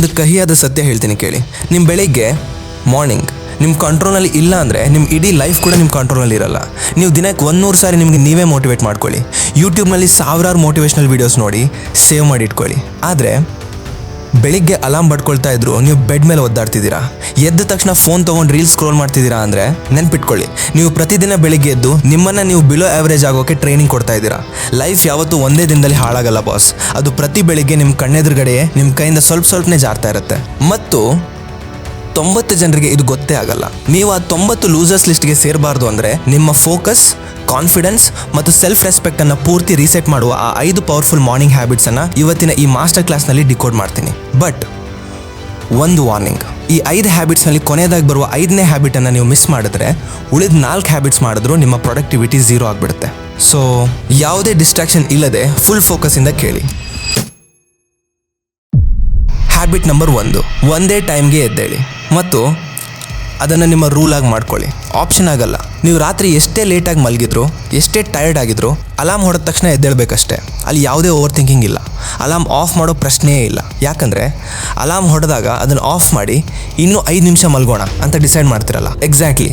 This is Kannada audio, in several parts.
ಒಂದು ಕಹಿಯಾದ ಸತ್ಯ ಹೇಳ್ತೀನಿ ಕೇಳಿ. ನಿಮ್ಮ ಬೆಳಿಗ್ಗೆ ಮಾರ್ನಿಂಗ್ ನಿಮ್ಮ ಕಂಟ್ರೋಲಲ್ಲಿ ಇಲ್ಲ ಅಂದರೆ ನಿಮ್ಮ ಇಡೀ ಲೈಫ್ ಕೂಡ ನಿಮ್ಮ ಕಂಟ್ರೋಲಲ್ಲಿ ಇರಲ್ಲ. ನೀವು ದಿನಕ್ಕೆ 100 ಸಾರಿ ನಿಮಗೆ ನೀವೇ ಮೋಟಿವೇಟ್ ಮಾಡ್ಕೊಳ್ಳಿ. ಯೂಟ್ಯೂಬ್ನಲ್ಲಿ ಸಾವಿರಾರು ಮೋಟಿವೇಶ್ನಲ್ ವೀಡಿಯೋಸ್ ನೋಡಿ ಸೇವ್ ಮಾಡಿ ಇಟ್ಕೊಳ್ಳಿ. ಆದರೆ ಬೆಳಿಗ್ಗೆ ಅಲಾರ್ಮ್ ಬಡ್ಕೊಳ್ತಾ ಇದ್ರು ನೀವು ಬೆಡ್ ಮೇಲೆ ಒದ್ದಾಡ್ತಿದ್ದೀರಾ, ಎದ್ದ ತಕ್ಷಣ ಫೋನ್ ತೊಗೊಂಡು ರೀಲ್ಸ್ ಸ್ಕ್ರೋಲ್ ಮಾಡ್ತಿದ್ದೀರಾ ಅಂದರೆ ನೆನ್ಪಿಟ್ಕೊಳ್ಳಿ, ನೀವು ಪ್ರತಿದಿನ ಬೆಳಿಗ್ಗೆ ಎದ್ದು ನಿಮ್ಮನ್ನು ನೀವು ಬಿಲೋ ಆ್ಯಾವ್ರೇಜ್ ಆಗೋಕ್ಕೆ ಟ್ರೈನಿಂಗ್ ಕೊಡ್ತಾ ಇದ್ದೀರಾ. ಲೈಫ್ ಯಾವತ್ತೂ ಒಂದೇ ದಿನದಲ್ಲಿ ಹಾಳಾಗಲ್ಲ ಬಾಸ್. ಅದು ಪ್ರತಿ ಬೆಳಿಗ್ಗೆ ನಿಮ್ಮ ಕಣ್ಣೆದುರುಗಡೆಯೇ ನಿಮ್ಮ ಕೈಯಿಂದ ಸ್ವಲ್ಪನೇ ಜಾರ್ತಾ ಇರುತ್ತೆ. ಮತ್ತು 90 ಜನರಿಗೆ ಇದು ಗೊತ್ತೇ ಆಗಲ್ಲ. ನೀವು ಆ 90 ಲೂಸರ್ಸ್ ಲಿಸ್ಟ್ಗೆ ಸೇರಬಾರ್ದು ಅಂದರೆ ನಿಮ್ಮ ಫೋಕಸ್, ಕಾನ್ಫಿಡೆನ್ಸ್ ಮತ್ತು ಸೆಲ್ಫ್ ರೆಸ್ಪೆಕ್ಟನ್ನು ಪೂರ್ತಿ ರೀಸೆಟ್ ಮಾಡುವ ಆ 5 ಪವರ್ಫುಲ್ ಮಾರ್ನಿಂಗ್ ಹ್ಯಾಬಿಟ್ಸನ್ನು ಇವತ್ತಿನ ಈ ಮಾಸ್ಟರ್ ಕ್ಲಾಸ್ನಲ್ಲಿ ಡಿಕೋಡ್ ಮಾಡ್ತೀನಿ. ಬಟ್ ಒಂದು ವಾರ್ನಿಂಗ್, ಈ 5 ಹ್ಯಾಬಿಟ್ಸ್ನಲ್ಲಿ ಕೊನೆಯದಾಗಿ ಬರುವ 5ನೇ ಹ್ಯಾಬಿಟನ್ನು ನೀವು ಮಿಸ್ ಮಾಡಿದ್ರೆ ಉಳಿದ 4 ಹ್ಯಾಬಿಟ್ಸ್ ಮಾಡಿದ್ರು ನಿಮ್ಮ ಪ್ರೊಡಕ್ಟಿವಿಟಿ 0 ಆಗಿಬಿಡುತ್ತೆ. ಸೊ ಯಾವುದೇ ಡಿಸ್ಟ್ರಾಕ್ಷನ್ ಇಲ್ಲದೆ ಫುಲ್ ಫೋಕಸ್ಸಿಂದ ಕೇಳಿ. ಹ್ಯಾಬಿಟ್ ನಂಬರ್ 1, ಒಂದೇ ಟೈಮ್ಗೆ ಎದ್ದೇಳಿ ಮತ್ತು ಅದನ್ನು ನಿಮ್ಮ ರೂಲಾಗಿ ಮಾಡ್ಕೊಳ್ಳಿ. ಆಪ್ಷನ್ ಆಗಲ್ಲ. ನೀವು ರಾತ್ರಿ ಎಷ್ಟೇ ಲೇಟಾಗಿ ಮಲಗಿದ್ರು, ಎಷ್ಟೇ ಟಯರ್ಡ್ ಆಗಿದ್ರು, ಅಲಾರ್ಮ್ ಹೊಡೆದ ತಕ್ಷಣ ಎದ್ದೇಳಬೇಕಷ್ಟೇ. ಅಲ್ಲಿ ಯಾವುದೇ ಓವರ್ ಥಿಂಕಿಂಗ್ ಇಲ್ಲ. ಅಲಾರ್ಮ್ ಆಫ್ ಮಾಡೋ ಪ್ರಶ್ನೆಯೇ ಇಲ್ಲ. ಯಾಕಂದರೆ ಅಲಾರ್ಮ್ ಹೊಡೆದಾಗ ಅದನ್ನು ಆಫ್ ಮಾಡಿ ಇನ್ನೂ 5 ನಿಮಿಷ ಮಲ್ಗೋಣ ಅಂತ ಡಿಸೈಡ್ ಮಾಡ್ತಿರಲ್ಲ. ಎಕ್ಸಾಕ್ಟ್ಲಿ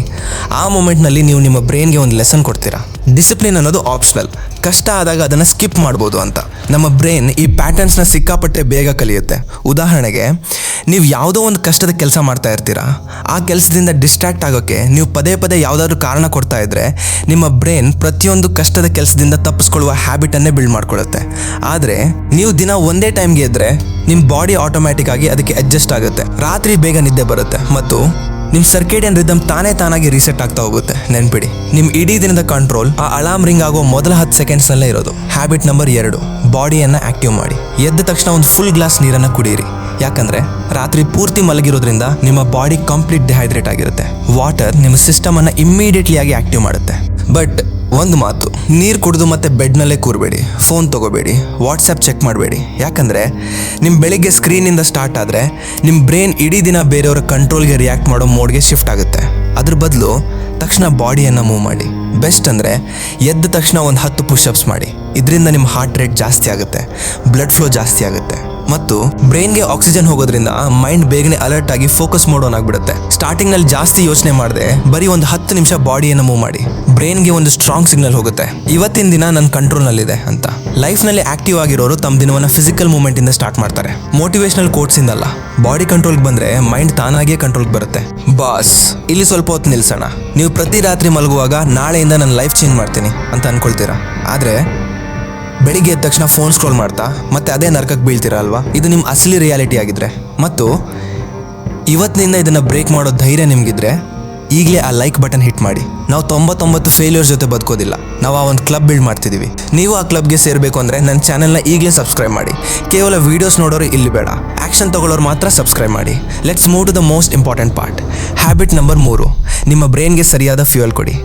ಆ ಮೂಮೆಂಟ್ನಲ್ಲಿ ನೀವು ನಿಮ್ಮ ಬ್ರೈನ್ಗೆ ಒಂದು ಲೆಸನ್ ಕೊಡ್ತೀರಾ. ಡಿಸಿಪ್ಲಿನ್ ಅನ್ನೋದು ಆಪ್ಷನಲ್, ಕಷ್ಟ ಆದಾಗ ಅದನ್ನು ಸ್ಕಿಪ್ ಮಾಡ್ಬೋದು ಅಂತ. ನಮ್ಮ ಬ್ರೈನ್ ಈ ಪ್ಯಾಟರ್ನ್ಸ್ನ ಸಿಕ್ಕಾಪಟ್ಟೆ ಬೇಗ ಕಲಿಯುತ್ತೆ. ಉದಾಹರಣೆಗೆ, ನೀವು ಯಾವುದೋ ಒಂದು ಕಷ್ಟದ ಕೆಲಸ ಮಾಡ್ತಾ ಇರ್ತೀರಾ, ಆ ಕೆಲಸದಿಂದ ಡಿಸ್ಟ್ರಾಕ್ಟ್ ಆಗೋಕ್ಕೆ ನೀವು ಪದೇ ಪದೇ ಯಾವುದಾದ್ರೂ ಕಾರಣ ಕೊಡ್ತಾ ಇದ್ದರೆ ನಿಮ್ಮ ಬ್ರೈನ್ ಪ್ರತಿಯೊಂದು ಕಷ್ಟದ ಕೆಲಸದಿಂದ ತಪ್ಪಿಸ್ಕೊಳ್ಳುವ ಹ್ಯಾಬಿಟನ್ನೇ ಬಿಲ್ಡ್ ಮಾಡ್ಕೊಳ್ಳುತ್ತೆ. ಆದರೆ ನೀವು ದಿನ ಒಂದೇ ಟೈಮ್ಗೆ ಇದ್ದರೆ ನಿಮ್ಮ ಬಾಡಿ ಆಟೋಮ್ಯಾಟಿಕ್ ಆಗಿ ಅದಕ್ಕೆ ಅಡ್ಜಸ್ಟ್ ಆಗುತ್ತೆ. ರಾತ್ರಿ ಬೇಗ ನಿದ್ದೆ ಬರುತ್ತೆ ಮತ್ತು ನಿಮ್ಮ ಸರ್ಕೇಡಿಯನ್ ರಿದಮ್ ತಾನಾಗಿ ರೀಸೆಟ್ ಆಗ್ತಾ ಹೋಗುತ್ತೆ. ನೆನ್ಪಿಡಿ, ನಿಮ್ಮ ಇಡೀ ದಿನದ ಕಂಟ್ರೋಲ್ ಆ ಅಲಾರ್ಮ್ ರಿಂಗ್ ಆಗೋ ಮೊದಲ 10 ಸೆಕೆಂಡ್ಸ್ನಲ್ಲೇ ಇರೋದು. ಹ್ಯಾಬಿಟ್ ನಂಬರ್ 2, ಬಾಡಿಯನ್ನು ಆಕ್ಟಿವ್ ಮಾಡಿ. ಎದ್ದ ತಕ್ಷಣ ಒಂದು ಫುಲ್ ಗ್ಲಾಸ್ ನೀರನ್ನು ಕುಡಿಯಿರಿ. ಯಾಕಂದರೆ ರಾತ್ರಿ ಪೂರ್ತಿ ಮಲಗಿರೋದ್ರಿಂದ ನಿಮ್ಮ ಬಾಡಿ ಕಂಪ್ಲೀಟ್ ಡಿಹೈಡ್ರೇಟ್ ಆಗಿರುತ್ತೆ. ವಾಟರ್ ನಿಮ್ಮ ಸಿಸ್ಟಮನ್ನು ಇಮ್ಮಿಡಿಯೇಟ್ಲಿ ಆಗಿ ಆಕ್ಟಿವ್ ಮಾಡುತ್ತೆ. ಬಟ್ ಒಂದು ಮಾತು, ನೀರು ಕುಡಿದು ಮತ್ತೆ ಬೆಡ್ನಲ್ಲೇ ಕೂರಬೇಡಿ, ಫೋನ್ ತೊಗೋಬೇಡಿ, ವಾಟ್ಸಪ್ ಚೆಕ್ ಮಾಡಬೇಡಿ. ಯಾಕಂದರೆ ನಿಮ್ಮ ಬೆಳಿಗ್ಗೆ ಸ್ಕ್ರೀನಿಂದ ಸ್ಟಾರ್ಟ್ ಆದರೆ ನಿಮ್ಮ ಬ್ರೈನ್ ಇಡೀ ದಿನ ಬೇರೆಯವರ ಕಂಟ್ರೋಲ್ಗೆ ರಿಯಾಕ್ಟ್ ಮಾಡೋ ಮೋಡ್ಗೆ ಶಿಫ್ಟ್ ಆಗುತ್ತೆ. ಅದ್ರ ಬದಲು ತಕ್ಷಣ ಬಾಡಿಯನ್ನು ಮೂವ್ ಮಾಡಿ. ಬೆಸ್ಟ್ ಅಂದರೆ ಎದ್ದ ತಕ್ಷಣ ಒಂದು 10 ಪುಷಪ್ಸ್ ಮಾಡಿ. ಇದರಿಂದ ನಿಮ್ಮ ಹಾರ್ಟ್ ರೇಟ್ ಜಾಸ್ತಿ ಆಗುತ್ತೆ, ಬ್ಲಡ್ ಫ್ಲೋ ಜಾಸ್ತಿ ಆಗುತ್ತೆ ಮತ್ತು ಬ್ರೈನ್ಗೆ ಆಕ್ಸಿಜನ್ ಹೋಗೋದ್ರಿಂದ ಮೈಂಡ್ ಬೇಗನೆ ಅಲರ್ಟ್ ಆಗಿ ಫೋಕಸ್ ಮೋಡ್ ಆಗಿಬಿಡುತ್ತೆ. ಸ್ಟಾರ್ಟಿಂಗ್ನಲ್ಲಿ ಜಾಸ್ತಿ ಯೋಚನೆ ಮಾಡದೆ ಬರೀ ಒಂದು 10 ನಿಮಿಷ ಬಾಡಿಯನ್ನು ಮೂವ್ ಮಾಡಿ. ಬ್ರೈನ್ಗೆ ಒಂದು ಸ್ಟ್ರಾಂಗ್ ಸಿಗ್ನಲ್ ಹೋಗುತ್ತೆ, ಇವತ್ತಿನ ದಿನ ನನ್ನ ಕಂಟ್ರೋಲ್ನಲ್ಲಿದೆ ಅಂತ. ಲೈಫ್ನಲ್ಲಿ ಆಕ್ಟಿವ್ ಆಗಿರೋರು ತಮ್ಮ ದಿನವನ್ನು ಫಿಸಿಕಲ್ ಮೂವ್ಮೆಂಟಿಂದ ಸ್ಟಾರ್ಟ್ ಮಾಡ್ತಾರೆ, ಮೋಟಿವೇಶನಲ್ ಕೋಟ್ಸಿಂದಲ್ಲ. ಬಾಡಿ ಕಂಟ್ರೋಲ್ಗೆ ಬಂದರೆ ಮೈಂಡ್ ತಾನಾಗಿಯೇ ಕಂಟ್ರೋಲ್ಗೆ ಬರುತ್ತೆ. ಬಾಸ್, ಇಲ್ಲಿ ಸ್ವಲ್ಪ ಹೊತ್ತು ನಿಲ್ಸೋಣ. ನೀವು ಪ್ರತಿ ರಾತ್ರಿ ಮಲಗುವಾಗ ನಾಳೆಯಿಂದ ನನ್ನ ಲೈಫ್ ಚೇಂಜ್ ಮಾಡ್ತೀನಿ ಅಂತ ಅಂದ್ಕೊಳ್ತೀರಾ. ಆದರೆ ಬೆಳಿಗ್ಗೆ ಎದ್ದ ತಕ್ಷಣ ಫೋನ್ ಸ್ಕ್ರೋಲ್ ಮಾಡ್ತಾ ಮತ್ತೆ ಅದೇ ನರಕಕ್ಕೆ ಬೀಳ್ತೀರಾ ಅಲ್ವಾ? ಇದು ನಿಮ್ಮ ಅಸಲಿ ರಿಯಾಲಿಟಿ ಆಗಿದ್ರೆ ಮತ್ತು ಇವತ್ತಿನಿಂದ ಇದನ್ನು ಬ್ರೇಕ್ ಮಾಡೋ ಧೈರ್ಯ ನಿಮಗಿದ್ರೆ ಈಗಲೇ ಆ ಲೈಕ್ ಬಟನ್ ಹಿಟ್ ಮಾಡಿ. ನಾವು 99 ಫೇಲ್ಯೂರ್ಸ್ ಜೊತೆ ಬದುಕೋದಿಲ್ಲ, ನಾವು ಆ ಒಂದು ಕ್ಲಬ್ ಬಿಲ್ಡ್ ಮಾಡ್ತಿದ್ದೀವಿ. ನೀವು ಆ ಕ್ಲಬ್ಗೆ ಸೇರಬೇಕು ಅಂದರೆ ನನ್ನ ಚಾನೆಲ್ನ ಈಗಲೇ ಸಬ್ಸ್ಕ್ರೈಬ್ ಮಾಡಿ. ಕೇವಲ ವೀಡಿಯೋಸ್ ನೋಡೋರು ಇಲ್ಲಿ ಬೇಡ, ಆ್ಯಕ್ಷನ್ ತಗೊಳ್ಳೋರು ಮಾತ್ರ ಸಬ್ಸ್ಕ್ರೈಬ್ ಮಾಡಿ. Let's move to the most important part. Habit number 3, ನಿಮ್ಮ ಬ್ರೈನ್ಗೆ ಸರಿಯಾದ ಫ್ಯೂಯಲ್ ಕೊಡಿ.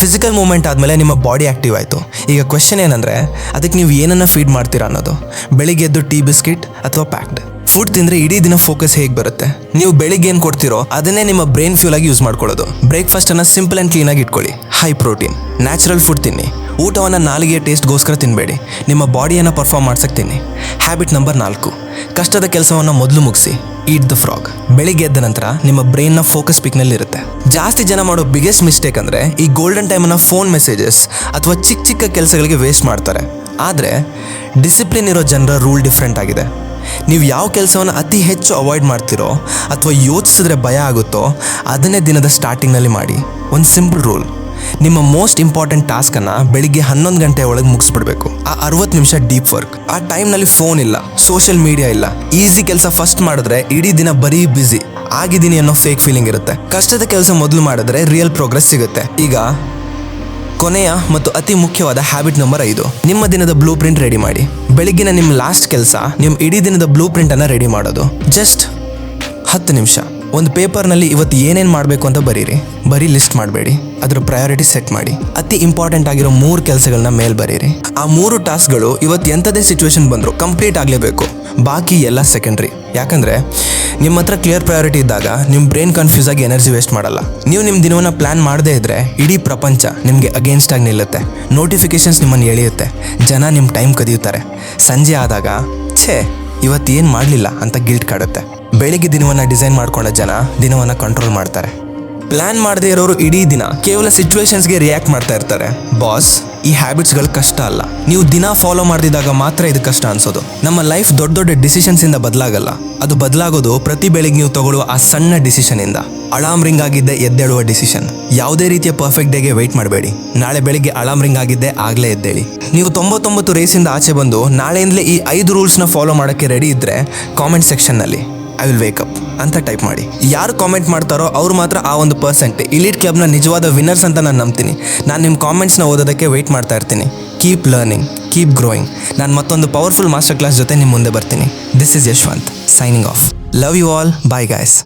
ಫಿಸಿಕಲ್ ಮೂವ್ಮೆಂಟ್ ಆದಮೇಲೆ ನಿಮ್ಮ ಬಾಡಿ ಆ್ಯಕ್ಟಿವ್ ಆಯಿತು. ಈಗ ಕ್ವೆಶ್ಚನ್ ಏನಂದರೆ, ಅದಕ್ಕೆ ನೀವು ಏನನ್ನು ಫೀಡ್ ಮಾಡ್ತೀರಾ ಅನ್ನೋದು. ಬೆಳಿಗ್ಗೆ ಎದ್ದು ಟೀ ಬಿಸ್ಕಿಟ್ ಅಥವಾ ಪ್ಯಾಕ್ಡ್ ಫುಡ್ ತಿಂದರೆ ಇಡೀ ದಿನ ಫೋಕಸ್ ಹೇಗೆ ಬರುತ್ತೆ? ನೀವು ಬೆಳಿಗ್ಗೆ ಏನು ಕೊಡ್ತೀರೋ ಅದನ್ನೇ ನಿಮ್ಮ ಬ್ರೈನ್ ಫ್ಯೂಲ್ ಆಗಿ ಯೂಸ್ ಮಾಡ್ಕೊಳ್ಳೋದು. ಬ್ರೇಕ್ಫಾಸ್ಟನ್ನು ಸಿಂಪಲ್ ಆ್ಯಂಡ್ ಕ್ಲೀನಾಗಿ ಇಟ್ಕೊಳ್ಳಿ. ಹೈ ಪ್ರೋಟೀನ್, ನ್ಯಾಚುರಲ್ ಫುಡ್ ತಿನ್ನಿ. ಊಟವನ್ನು ನಾಲಿಗೆಯ ಟೇಸ್ಟ್ಗೋಸ್ಕರ ತಿನ್ನಬೇಡಿ, ನಿಮ್ಮ ಬಾಡಿಯನ್ನು ಪರ್ಫಾರ್ಮ್ ಮಾಡ್ಸಕ್ಕೆ ತಿನ್ನಿ. ಹ್ಯಾಬಿಟ್ ನಂಬರ್ 4, ಕಷ್ಟದ ಕೆಲಸವನ್ನು ಮೊದಲು ಮುಗಿಸಿ. Eat the frog. ಬೆಳಿಗ್ಗೆ ಎದ್ದ ನಂತರ ನಿಮ್ಮ ಬ್ರೈನ್ನ ಫೋಕಸ್ ಪಿಕ್ನಲ್ಲಿರುತ್ತೆ. ಜಾಸ್ತಿ ಜನ ಮಾಡೋ ಬಿಗ್ಗೆಸ್ಟ್ ಮಿಸ್ಟೇಕ್ ಅಂದರೆ ಈ ಗೋಲ್ಡನ್ ಟೈಮನ್ನು ಫೋನ್ ಮೆಸೇಜಸ್ ಅಥವಾ ಚಿಕ್ಕ ಕೆಲಸಗಳಿಗೆ ವೇಸ್ಟ್ ಮಾಡ್ತಾರೆ. ಆದರೆ ಡಿಸಿಪ್ಲಿನ್ ಇರೋ ಜನರ ರೂಲ್ ಡಿಫ್ರೆಂಟ್ ಆಗಿದೆ. ನೀವು ಯಾವ ಕೆಲಸವನ್ನು ಅತಿ ಹೆಚ್ಚು ಅವಾಯ್ಡ್ ಮಾಡ್ತೀರೋ ಅಥವಾ ಯೋಚಿಸಿದ್ರೆ ಭಯ ಆಗುತ್ತೋ ಅದನ್ನೇ ದಿನದ ಸ್ಟಾರ್ಟಿಂಗ್ನಲ್ಲಿ ಮಾಡಿ. ಒಂದು ಸಿಂಪಲ್ ರೂಲ್, ನಿಮ್ಮ ಮೋಸ್ಟ್ ಇಂಪಾರ್ಟೆಂಟ್ ಟಾಸ್ಕನ್ನು ಬೆಳಿಗ್ಗೆ 11 ಗಂಟೆ ಒಳಗೆ ಮುಗಿಸ್ಬಿಡ್ಬೇಕು. ಆ 60 ನಿಮಿಷ ಡೀಪ್ ವರ್ಕ್. ಆ ಟೈಮ್ನಲ್ಲಿ ಫೋನ್ ಇಲ್ಲ, ಸೋಷಿಯಲ್ ಮೀಡಿಯಾ ಇಲ್ಲ. ಈಸಿ ಕೆಲಸ ಫಸ್ಟ್ ಮಾಡಿದ್ರೆ ಇಡೀ ದಿನ ಬರೀ ಬ್ಯುಸಿ ಆಗಿದ್ದೀನಿ ಅನ್ನೋ ಫೇಕ್ ಫೀಲಿಂಗ್ ಇರುತ್ತೆ. ಕಷ್ಟದ ಕೆಲಸ ಮೊದಲು ಮಾಡಿದ್ರೆ ರಿಯಲ್ ಪ್ರೋಗ್ರೆಸ್ ಸಿಗುತ್ತೆ. ಈಗ ಕೊನೆಯ ಮತ್ತು ಅತಿ ಮುಖ್ಯವಾದ ಹ್ಯಾಬಿಟ್ ನಂಬರ್ 5, ನಿಮ್ಮ ದಿನದ ಬ್ಲೂ ಪ್ರಿಂಟ್ ರೆಡಿ ಮಾಡಿ. ಬೆಳಿಗ್ಗಿನ ನಿಮ್ಮ ಲಾಸ್ಟ್ ಕೆಲಸ ನಿಮ್ಮ ಇಡೀ ದಿನದ ಬ್ಲೂ ಪ್ರಿಂಟನ್ನು ರೆಡಿ ಮಾಡೋದು. ಜಸ್ಟ್ 10 ನಿಮಿಷ ಒಂದು ಪೇಪರ್ನಲ್ಲಿ ಇವತ್ತು ಏನೇನು ಮಾಡಬೇಕು ಅಂತ ಬರೀ ಲಿಸ್ಟ್ ಮಾಡಬೇಡಿ, ಅದರ ಪ್ರಯಾರಿಟಿ ಸೆಟ್ ಮಾಡಿ. ಅತಿ ಇಂಪಾರ್ಟೆಂಟ್ ಆಗಿರೋ 3 ಕೆಲಸಗಳನ್ನ ಮೇಲ್ ಬರೀರಿ. ಆ 3 ಟಾಸ್ಕ್ಗಳು ಇವತ್ತು ಎಂಥದೇ ಸಿಚುವೇಶನ್ ಬಂದರೂ ಕಂಪ್ಲೀಟ್ ಆಗಲೇಬೇಕು, ಬಾಕಿ ಎಲ್ಲ ಸೆಕೆಂಡ್ರಿ. ಯಾಕಂದರೆ ನಿಮ್ಮ ಹತ್ರ ಕ್ಲಿಯರ್ ಪ್ರಯಾರಿಟಿ ಇದ್ದಾಗ ನಿಮ್ಮ ಬ್ರೈನ್ ಕನ್ಫ್ಯೂಸ್ ಆಗಿ ಎನರ್ಜಿ ವೇಸ್ಟ್ ಮಾಡಲ್ಲ. ನೀವು ನಿಮ್ಮ ದಿನವನ್ನು ಪ್ಲ್ಯಾನ್ ಮಾಡದೇ ಇದ್ದರೆ ಇಡೀ ಪ್ರಪಂಚ ನಿಮಗೆ ಅಗೇನ್ಸ್ಟ್ ಆಗಿ ನಿಲ್ಲುತ್ತೆ. ನೋಟಿಫಿಕೇಶನ್ಸ್ ನಿಮ್ಮನ್ನು ಎಳೆಯುತ್ತೆ, ಜನ ನಿಮ್ಮ ಟೈಮ್ ಕದಿಯುತ್ತಾರೆ. ಸಂಜೆ ಆದಾಗ ಇವತ್ತೇನು ಮಾಡಲಿಲ್ಲ ಅಂತ ಗಿಲ್ಟ್ ಕಾಡುತ್ತೆ. ಬೆಳಿಗ್ಗೆ ದಿನವನ್ನು ಡಿಸೈನ್ ಮಾಡ್ಕೊಂಡ ಜನ ದಿನವನ್ನು ಕಂಟ್ರೋಲ್ ಮಾಡ್ತಾರೆ. ಪ್ಲಾನ್ ಮಾಡದೇ ಇರೋರು ಇಡೀ ದಿನ ಕೇವಲ ಸಿಚುವೇಶನ್ಸ್ಗೆ ರಿಯಾಕ್ಟ್ ಮಾಡ್ತಾ ಇರ್ತಾರೆ. ಬಾಸ್, ಈ ಹ್ಯಾಬಿಟ್ಸ್ಗಳು ಕಷ್ಟ ಅಲ್ಲ, ನೀವು ದಿನ ಫಾಲೋ ಮಾಡ್ದಿದ್ದಾಗ ಮಾತ್ರ ಇದು ಕಷ್ಟ ಅನ್ಸೋದು. ನಮ್ಮ ಲೈಫ್ ದೊಡ್ಡ ದೊಡ್ಡ ಡಿಸಿಷನ್ಸಿಂದ ಬದಲಾಗಲ್ಲ, ಅದು ಬದಲಾಗೋದು ಪ್ರತಿ ಬೆಳಿಗ್ಗೆ ನೀವು ತಗೊಳ್ಳುವ ಆ ಸಣ್ಣ ಡಿಸಿಷನಿಂದ. ಅಲಾರ್ಮ್ ರಿಂಗ್ ಆಗಿದ್ದೆ ಎದ್ದೇಳುವ ಡಿಸಿಷನ್. ಯಾವುದೇ ರೀತಿಯ ಪರ್ಫೆಕ್ಟ್ ಡೇಗೆ ವೆಯ್ಟ್ ಮಾಡಬೇಡಿ. ನಾಳೆ ಬೆಳಿಗ್ಗೆ ಅಲಾರ್ಮ್ ರಿಂಗ್ ಆಗಿದ್ದೆ ಆಗಲೇ ಎದ್ದೇಳಿ. ನೀವು 99 ರೇಸಿಂದ ಆಚೆ ಬಂದು ನಾಳೆಯಿಂದಲೇ ಈ 5 ರೂಲ್ಸ್ನ ಫಾಲೋ ಮಾಡೋಕ್ಕೆ ರೆಡಿ ಇದ್ದರೆ ಕಾಮೆಂಟ್ ಸೆಕ್ಷನ್ನಲ್ಲಿ ಐ ವಿಲ್ ವೇಕ್ ಅಪ್ ಅಂತ ಟೈಪ್ ಮಾಡಿ. ಯಾರು ಕಾಮೆಂಟ್ ಮಾಡ್ತಾರೋ ಅವ್ರು ಮಾತ್ರ ಆ 1% ಇಲೀಟ್ ಕ್ಲಬ್ನ ನಿಜವಾದ ವಿನ್ನರ್ಸ್ ಅಂತ ನಾನು ನಂಬ್ತೀನಿ. ನಾನು ನಿಮ್ಮ ಕಾಮೆಂಟ್ಸ್ನ ಓದೋದಕ್ಕೆ ವೆಯ್ಟ್ ಮಾಡ್ತಾ ಇರ್ತೀನಿ. Keep learning, keep growing. ನಾನು ಮತ್ತೊಂದು ಪವರ್ಫುಲ್ ಮಾಸ್ಟರ್ ಕ್ಲಾಸ್ ಜೊತೆ ನಿಮ್ಮ ಮುಂದೆ ಬರ್ತೀನಿ. This is Yashwant signing off. Love you all. Bye guys.